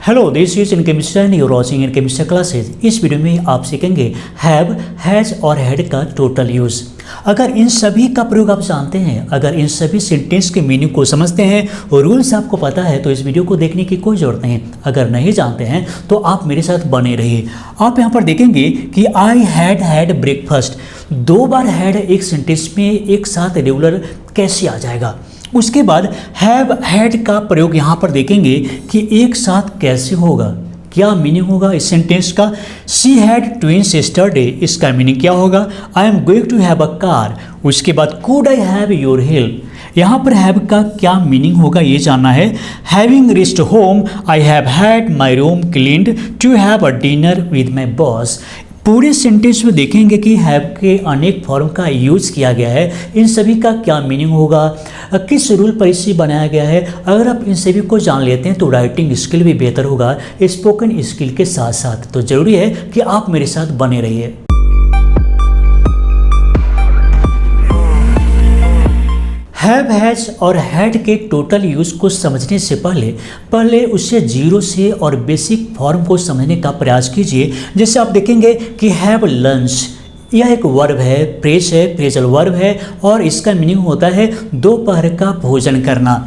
Hello, this is in chemistry and you're watching in chemistry classes. इस video में आप सीखेंगे हैव, हैज और हैड का टोटल यूज़। अगर इन सभी का प्रयोग आप जानते हैं, अगर इन सभी सेंटेंस के मीनिंग को समझते हैं और रूल्स आपको पता है तो इस वीडियो को देखने की कोई ज़रूरत नहीं। अगर नहीं जानते हैं तो आप मेरे साथ बने रहिए। आप यहाँ पर देखेंगे कि आई हैड ब्रेकफास्ट, दो बार हैड एक सेंटेंस में एक साथ रेगुलर कैसे आ जाएगा। उसके बाद हैव हैड का प्रयोग यहाँ पर देखेंगे कि एक साथ कैसे होगा, क्या मीनिंग होगा इस सेंटेंस का। शी हैड ट्विंस यस्टरडे, इसका मीनिंग क्या होगा। I am going to have a car. उसके बाद could I have your help, यहाँ पर हैव का क्या मीनिंग होगा ये जानना है। Having reached home, I have had my room cleaned to have a dinner with my boss. पूरे सेंटेंस में देखेंगे कि हैव के अनेक फॉर्म का यूज किया गया है। इन सभी का क्या मीनिंग होगा, किस रूल पर इसे बनाया गया है। अगर आप इन सभी को जान लेते हैं तो राइटिंग स्किल भी बेहतर होगा स्पोकन स्किल के साथ साथ। तो ज़रूरी है कि आप मेरे साथ बने रहिए। हैव, हैज और हैड के टोटल यूज़ को समझने से पहले उससे जीरो से और बेसिक फॉर्म को समझने का प्रयास कीजिए। जैसे आप देखेंगे कि हैव लंच, यह एक वर्ब है, फ्रेज है, फ्रेजल वर्ब है और इसका मीनिंग होता है दोपहर का भोजन करना।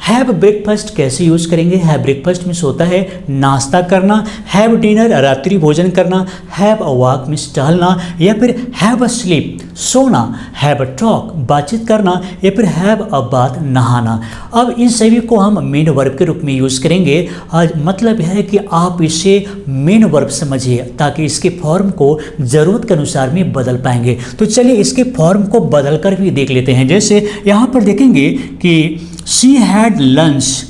हैव ब्रेकफास्ट कैसे यूज़ करेंगे। हैव ब्रेकफास्ट मीन्स होता है नाश्ता करना। हैव डिनर रात्रि भोजन करना। हैव अ वॉक मीन्स टहलना या फिर हैव अ स्लीप सोना। हैव अ टॉक बातचीत करना या फिर हैव अ बाथ नहाना। अब इन सभी को हम मेन वर्ब के रूप में यूज़ करेंगे। आज मतलब है कि आप इसे मेन वर्ब समझिए ताकि इसके फॉर्म को ज़रूरत के अनुसार में बदल पाएंगे। तो चलिए इसके फॉर्म को बदल कर भी देख लेते हैं। जैसे यहाँ पर देखेंगे कि she had lunch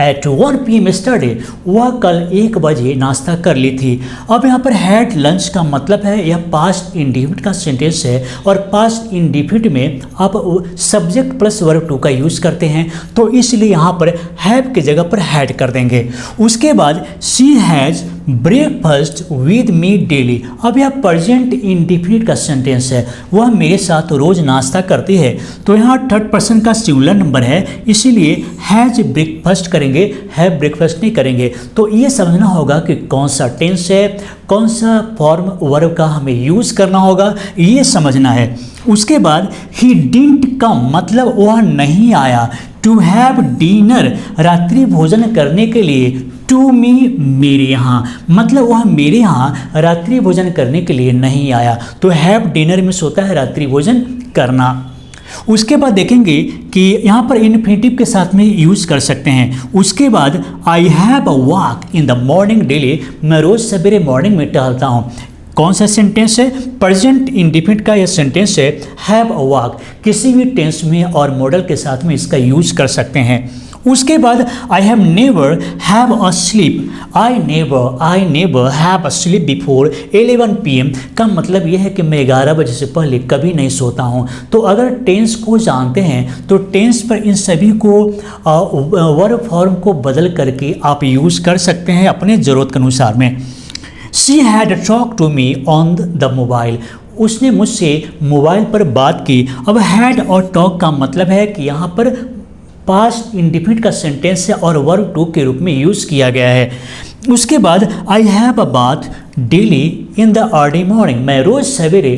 at 1 PM yesterday, वह कल 1 बजे नाश्ता कर ली थी। अब यहाँ पर हैड लंच का मतलब है यह पास्ट इंडिफिनिट का सेंटेंस है और पास्ट इंडिफिनिट में आप सब्जेक्ट प्लस वर्ब टू का यूज़ करते हैं तो इसलिए यहाँ पर हैव की जगह पर हैड कर देंगे। उसके बाद she has breakfast with me daily, अब यह प्रेजेंट इंडिफिनिट का सेंटेंस है, वह मेरे साथ रोज नाश्ता करती है। तो यहाँ थर्ड पर्सन का सिंगुलर नंबर है इसीलिए हैज ब्रेकफास्ट करेंगे, हैव ब्रेकफास्ट नहीं करेंगे। तो ये समझना होगा कि कौन सा टेंस है, कौन सा फॉर्म वर्ब का हमें यूज़ करना होगा, ये समझना है। उसके बाद ही डिडंट कम, मतलब वह नहीं आया। टू हैव डिनर रात्रि भोजन करने के लिए। टू मी मेरे यहाँ, मतलब वह मेरे यहाँ रात्रि भोजन करने के लिए नहीं आया। तो हैव डिनर में होता है रात्रि भोजन करना। उसके बाद देखेंगे कि यहाँ पर इन्फिनिटिव के साथ में यूज़ कर सकते हैं। उसके बाद आई have a walk in the morning daily, मैं रोज़ सवेरे मॉर्निंग में टहलता हूँ। कौन सा सेंटेंस है, प्रेजेंट इंडिफिनिट का यह सेंटेंस है हैव अ वॉक। किसी भी टेंस में और मॉडल के साथ में इसका यूज कर सकते हैं। उसके बाद I have never have a slip, I never have a slip before 11 PM का मतलब यह है कि मैं 11 बजे से पहले कभी नहीं सोता हूँ। तो अगर टेंस को जानते हैं तो टेंस पर इन सभी को वर्ब फॉर्म को बदल करके आप यूज़ कर सकते हैं अपने ज़रूरत के अनुसार में। She had talk to me on the mobile, उसने मुझसे मोबाइल पर बात की। अब हैड और टॉक का मतलब है कि यहाँ पर पास्ट इंडिफिनिट का सेंटेंस है और वर्ब टू के रूप में यूज़ किया गया है। उसके बाद आई have a bath daily in the early morning, मैं रोज़ सवेरे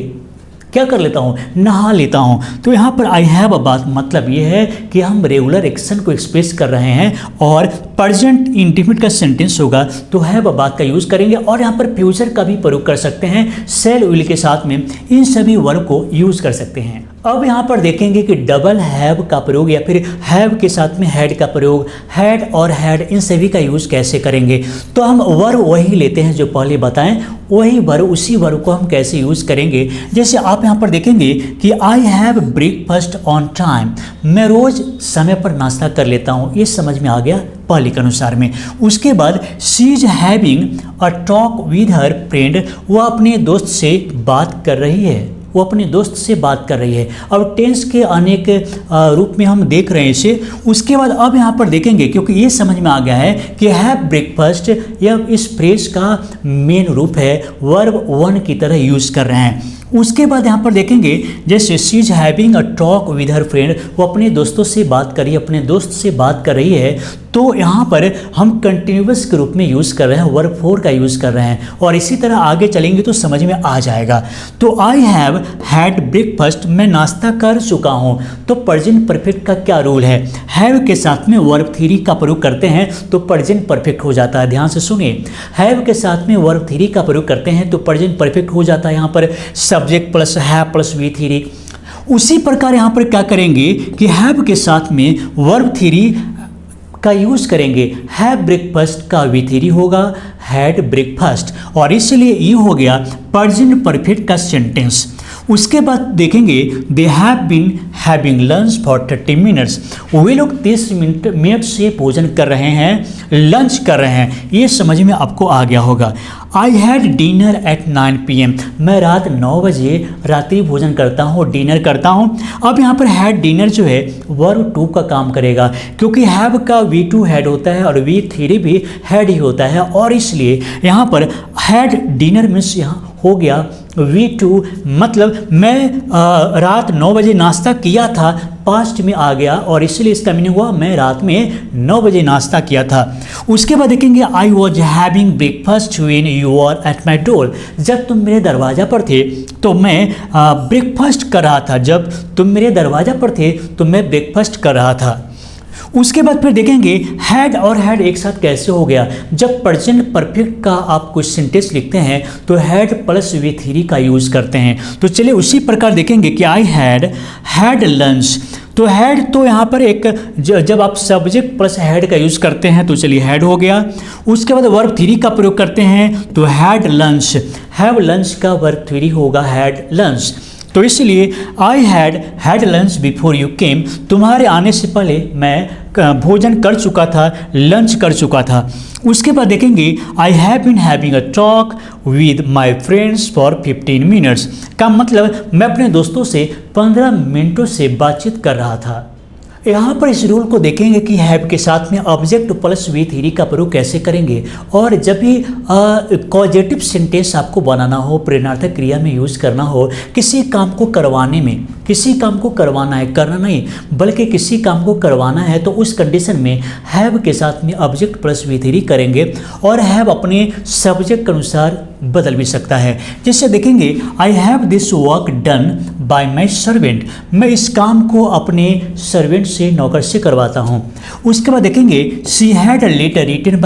क्या कर लेता हूँ, नहा लेता हूँ। तो यहाँ पर आई हैव अ बात मतलब ये है कि हम रेगुलर एक्शन को एक्सप्रेस कर रहे हैं और प्रेजेंट इंडिफिनिट का सेंटेंस होगा तो हैव अ बात का यूज़ करेंगे और यहाँ पर फ्यूचर का भी प्रयोग कर सकते हैं। सेल विल के साथ में इन सभी वर्ब को यूज़ कर सकते हैं। अब यहाँ पर देखेंगे कि डबल हैव का प्रयोग या फिर हैव के साथ में हैड का प्रयोग, हैड और हैड इन सभी का यूज़ कैसे करेंगे। तो हम वर्ब वही लेते हैं जो पहले बताएं, वही वर्ब उसी वर्ब को हम कैसे यूज़ करेंगे। जैसे आप यहाँ पर देखेंगे कि I have breakfast on time, मैं रोज़ समय पर नाश्ता कर लेता हूँ, ये समझ में आ गया पहले के अनुसार में। उसके बाद she is having a talk with her friend, वह अपने दोस्त से बात कर रही है, वो अपने दोस्त से बात कर रही है। अब टेंस के अनेक रूप में हम देख रहे हैं इसे। उसके बाद अब यहाँ पर देखेंगे क्योंकि ये समझ में आ गया है कि हैव ब्रेकफास्ट यह इस फ्रेज का मेन रूप है, वर्ब वन की तरह यूज़ कर रहे हैं। उसके बाद यहाँ पर देखेंगे जैसे she is having a talk with her friend, वो अपने दोस्तों से बात कर रही है, अपने दोस्त से बात कर रही है, तो यहाँ पर हम कंटिन्यूअस के रूप में यूज़ कर रहे हैं, वर्ब फोर का यूज़ कर रहे हैं। और इसी तरह आगे चलेंगे तो समझ में आ जाएगा। तो आई हैव हैड ब्रेकफास्ट, मैं नाश्ता कर चुका हूँ। तो प्रेजेंट परफेक्ट का क्या रूल है, हैव के साथ में वर्ब थ्री का प्रयोग करते हैं तो प्रेजेंट परफेक्ट हो जाता है। ध्यान से सुनिए, हैव के साथ में वर्ब थ्री का प्रयोग करते हैं तो प्रेजेंट परफेक्ट हो जाता है। यहाँ पर subject plus have plus we three. उसी प्रकार यहाँ पर क्या करेंगे कि हैव के साथ में वर्ब थ्री का यूज़ करेंगे, हैव ब्रेकफास्ट का वी थ्री होगा हैड ब्रेकफास्ट, और इसलिए ये हो गया प्रेजेंट परफेक्ट का सेंटेंस। उसके बाद देखेंगे they have been having lunch for 30 minutes, वे लोग 30 मिनट से भोजन कर रहे हैं, लंच कर रहे हैं। ये समझ में आपको आ गया होगा। I had dinner eight 9 PM, मैं रात 9 बजे रात्रि भोजन करता हूँ, डिनर करता हूँ। अब यहाँ पर हैड डिनर जो है वर्ब टू का काम करेगा, क्योंकि हैव का वी टू हैड होता है और वी थ्री भी हैड ही होता है, और इसलिए यहाँ पर हैड डिनर मीन्स यहाँ हो गया V2, मतलब मैं रात 9 बजे नाश्ता किया था, पास्ट में आ गया, और इसलिए इसका मीनिंग हुआ मैं रात में 9 बजे नाश्ता किया था। उसके बाद देखेंगे I was having breakfast when you are at my door, जब तुम मेरे दरवाज़ा पर थे तो मैं ब्रेकफास्ट कर रहा था, जब तुम मेरे दरवाज़ा पर थे तो मैं ब्रेकफास्ट कर रहा था। उसके बाद फिर देखेंगे हैड और हैड एक साथ कैसे हो गया। जब प्रेजेंट परफेक्ट का आप कुछ सेंटेंस लिखते हैं तो हैड प्लस वी थ्री का यूज़ करते हैं। तो चलिए उसी प्रकार देखेंगे कि आई हैड लंच, तो हैड तो यहाँ पर एक जब आप सब्जेक्ट प्लस हैड का यूज़ करते हैं तो चलिए हैड हो गया। उसके बाद वर्ब थ्री का प्रयोग करते हैं तो हैड लंच, हैव लंच का वर्ब थ्री होगा हैड लंच। तो इसलिए I had lunch before you came, तुम्हारे आने से पहले मैं भोजन कर चुका था, लंच कर चुका था। उसके बाद देखेंगे I have been having a talk with my friends for 15 minutes, का मतलब मैं अपने दोस्तों से 15 मिनटों से बातचीत कर रहा था। यहाँ पर इस रूल को देखेंगे कि हैव के साथ में ऑब्जेक्ट प्लस वी थ्री का प्रयोग कैसे करेंगे, और जब भी कॉजेटिव सेंटेंस आपको बनाना हो, प्रेरणार्थक क्रिया में यूज़ करना हो, किसी काम को करवाने में, किसी काम को करवाना है, करना नहीं बल्कि किसी काम को करवाना है, तो उस कंडीशन में हैव के साथ में ऑब्जेक्ट प्लस वी थ्री करेंगे, और हैव अपने सब्जेक्ट के अनुसार बदल भी सकता है। जैसे देखेंगे I have this work done by my servant, मैं इस काम को अपने सर्वेंट से, नौकर से करवाता हूँ। उसके बाद देखेंगे she had a letter written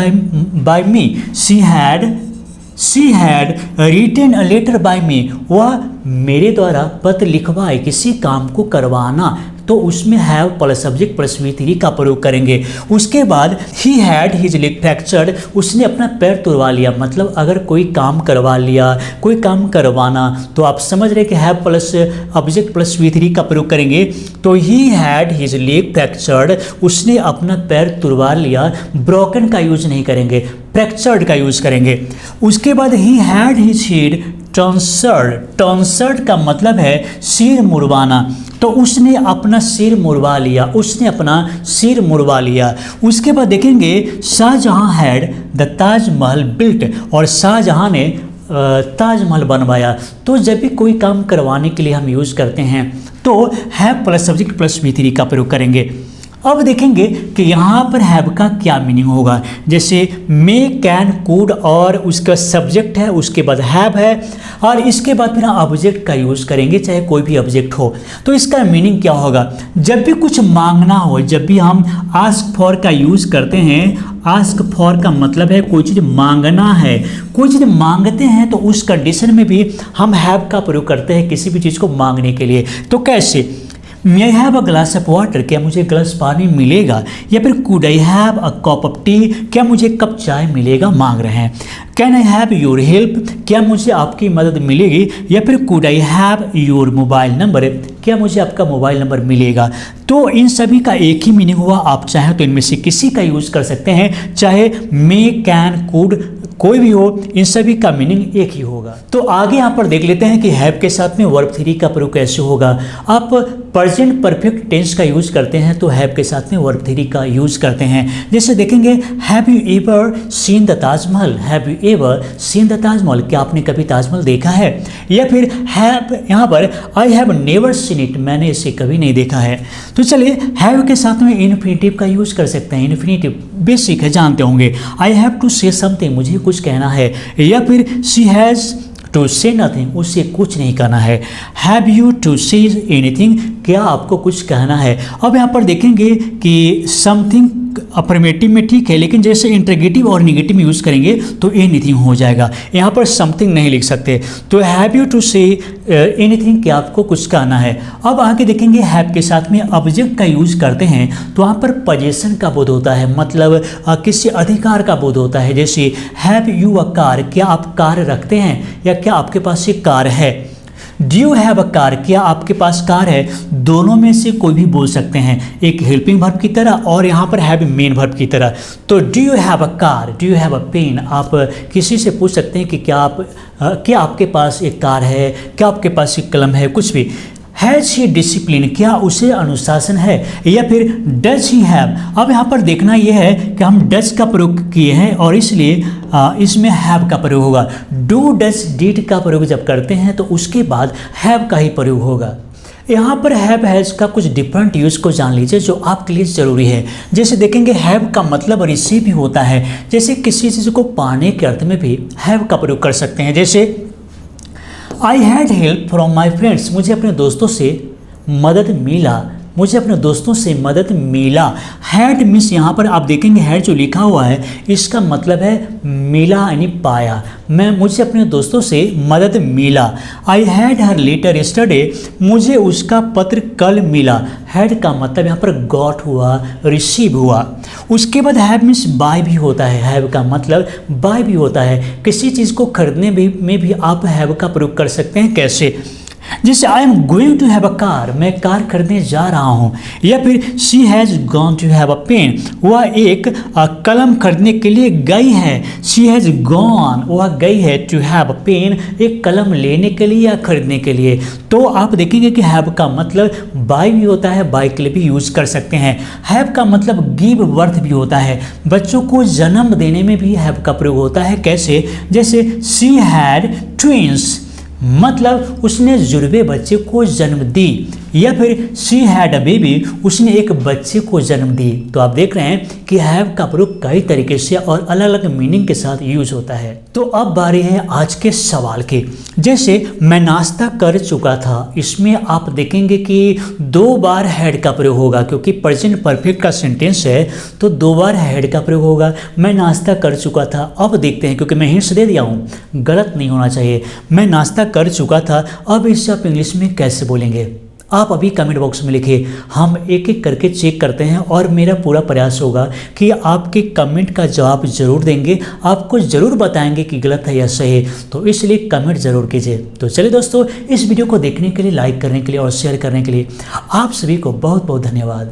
by me, she had written a letter by me, वह मेरे द्वारा पत्र लिखवाए, किसी काम को करवाना, तो उसमें have plus subject plus we three का प्रयोग करेंगे। उसके बाद he had his leg fractured, उसने अपना पैर तुड़वा लिया, मतलब अगर कोई काम करवा लिया, कोई काम करवाना, तो आप समझ रहे कि have plus object plus we three का प्रयोग करेंगे। तो he had his leg fractured, उसने अपना पैर तुड़वा लिया, ब्रोकन का यूज नहीं करेंगे, फ्रैक्चर्ड का यूज करेंगे। उसके बाद ही हैड हिज हेड टर्नसर्ड का मतलब है सिर मुड़वाना, तो उसने अपना सिर मुड़वा लिया, उसने अपना सिर मुड़वा लिया। उसके बाद देखेंगे Shahjahan had the Taj Mahal built, और शाहजहां ने ताजमहल बनवाया। तो जब भी कोई काम करवाने के लिए हम यूज़ करते हैं तो have plus subject plus we three का प्रयोग करेंगे। अब देखेंगे कि यहाँ पर हैव का क्या मीनिंग होगा। जैसे मे, कैन, कुड, और उसका सब्जेक्ट है, उसके बाद हैव है, और इसके बाद फिर ऑब्जेक्ट का यूज़ करेंगे, चाहे कोई भी ऑब्जेक्ट हो। तो इसका मीनिंग क्या होगा, जब भी कुछ मांगना हो, जब भी हम आस्क फॉर का यूज़ करते हैं, आस्क फॉर का मतलब है कोई चीज़ मांगना है, कोई चीज़ मांगते हैं, तो उस कंडीशन में भी हम हैव का प्रयोग करते हैं किसी भी चीज़ को मांगने के लिए। तो कैसे, may I have a glass of water, क्या मुझे गिलास पानी मिलेगा, या फिर could I have a cup of tea, क्या मुझे कप चाय मिलेगा, मांग रहे हैं। Can I have your help, क्या मुझे आपकी मदद मिलेगी, या फिर could I have your mobile number, क्या मुझे आपका मोबाइल नंबर मिलेगा। तो इन सभी का एक ही मीनिंग हुआ, आप चाहें तो इनमें से किसी का यूज़ कर सकते हैं, चाहे मे, कैन, कुड, कोई भी हो, इन सभी का मीनिंग एक ही होगा। तो आगे यहाँ पर देख लेते हैं कि हैव के साथ में वर्ब थ्री का प्रयोग कैसे होगा। आप प्रेजेंट परफेक्ट टेंस का यूज करते हैं तो हैव के साथ में वर्ब थ्री का यूज करते हैं। जैसे देखेंगे have you ever seen the Taj Mahal, have you ever seen the Taj Mahal, क्या आपने कभी ताजमहल देखा है। या फिर हैव यहाँ पर I have never seen it, मैंने इसे कभी नहीं देखा है। तो चलिए हैव के साथ में इन्फिनेटिव का यूज कर सकते हैं। इन्फिनेटिव बेसिक है, जानते होंगे। I have to say something, मुझे कुछ कहना है। या फिर she has to say nothing, उससे कुछ नहीं कहना है। Have you to say anything, क्या आपको कुछ कहना है। अब यहाँ पर देखेंगे कि समथिंग अफर्मेटिव में ठीक है, लेकिन जैसे इंटरगेटिव और निगेटिव में यूज़ करेंगे तो एनीथिंग हो जाएगा। यहाँ पर समथिंग नहीं लिख सकते। तो have you to say anything, क्या आपको कुछ कहना है। अब आगे देखेंगे हैव के साथ में ऑब्जेक्ट का यूज़ करते हैं तो वहाँ पर पोजेशन का बोध होता है, मतलब किसी अधिकार का बोध होता है। जैसे हैव यू अ कार, क्या आप कार रखते हैं या क्या आपके पास एक कार है। Do you have a car, क्या आपके पास कार है। दोनों में से कोई भी बोल सकते हैं, एक हेल्पिंग वर्ब की तरह और यहाँ पर हैव मेन वर्ब की तरह। तो do you have a car, do you have a pen, आप किसी से पूछ सकते हैं कि क्या आपके पास एक कार है, क्या आपके पास एक कलम है, कुछ भी। हैज़ ही डिसिप्लिन, क्या उसे अनुशासन है। या फिर डज ही हैव, अब यहाँ पर देखना यह है कि हम डज का प्रयोग किए हैं और इसलिए इसमें हैव का प्रयोग होगा। डू डज डिड का प्रयोग जब करते हैं तो उसके बाद हैव का ही प्रयोग होगा। यहाँ पर हैव हैज़ का कुछ डिफरेंट यूज़ को जान लीजिए जो आपके लिए ज़रूरी है। जैसे देखेंगे हैव का मतलब रिसीव भी होता है, जैसे किसी चीज़ को पाने के अर्थ में भी हैव का प्रयोग कर सकते हैं। जैसे I had help from my friends, मुझे अपने दोस्तों से मदद मिला, मुझे अपने दोस्तों से मदद मिला। हैड मीन्स यहाँ पर आप देखेंगे हैड जो लिखा हुआ है इसका मतलब है मिला यानी पाया। मुझे अपने दोस्तों से मदद मिला। I had her letter yesterday, मुझे उसका पत्र कल मिला। हैड का मतलब यहाँ पर गॉट हुआ, रिसीव हुआ। उसके बाद हैव मीन्स बाय भी होता है, हैव का मतलब बाय भी होता है। किसी चीज़ को खरीदने में भी आप हैव का प्रयोग कर सकते हैं। कैसे, जैसे I am going to have a car, मैं कार खरीदने जा रहा हूँ। या फिर she has gone to have a pen, वह एक कलम खरीदने के लिए गई है। शी हैज़ गॉन, वह गई है टू हैव अ पेन, एक कलम लेने के लिए या खरीदने के लिए। तो आप देखेंगे कि हैव का मतलब बाय भी होता है, बाय के लिए भी यूज़ कर सकते हैं। हैव का मतलब गिव बर्थ भी होता है, बच्चों को जन्म देने में भी हैव का प्रयोग होता है। कैसे, जैसे शी हैड ट्विंस, मतलब उसने जुड़वे बच्चे को जन्म दी। या फिर शी हैड अ बेबी, उसने एक बच्चे को जन्म दी। तो आप देख रहे हैं कि हैव का प्रयोग कई तरीके से और अलग अलग मीनिंग के साथ यूज होता है। तो अब बारी है आज के सवाल की। जैसे मैं नाश्ता कर चुका था, इसमें आप देखेंगे कि 2 बार हैड का प्रयोग होगा, क्योंकि प्रेजेंट परफेक्ट का सेंटेंस है तो 2 बार हैड का प्रयोग होगा। मैं नाश्ता कर चुका था, अब देखते हैं, क्योंकि मैं हिंट्स दे दिया हूँ, गलत नहीं होना चाहिए। मैं नाश्ता कर चुका था, अब इसे आप इंग्लिश में कैसे बोलेंगे आप अभी कमेंट बॉक्स में लिखिए, हम एक एक करके चेक करते हैं और मेरा पूरा प्रयास होगा कि आपके कमेंट का जवाब जरूर देंगे, आपको ज़रूर बताएंगे कि गलत है या सही है। तो इसलिए कमेंट ज़रूर कीजिए। तो चलिए दोस्तों, इस वीडियो को देखने के लिए, लाइक करने के लिए और शेयर करने के लिए आप सभी को बहुत बहुत धन्यवाद।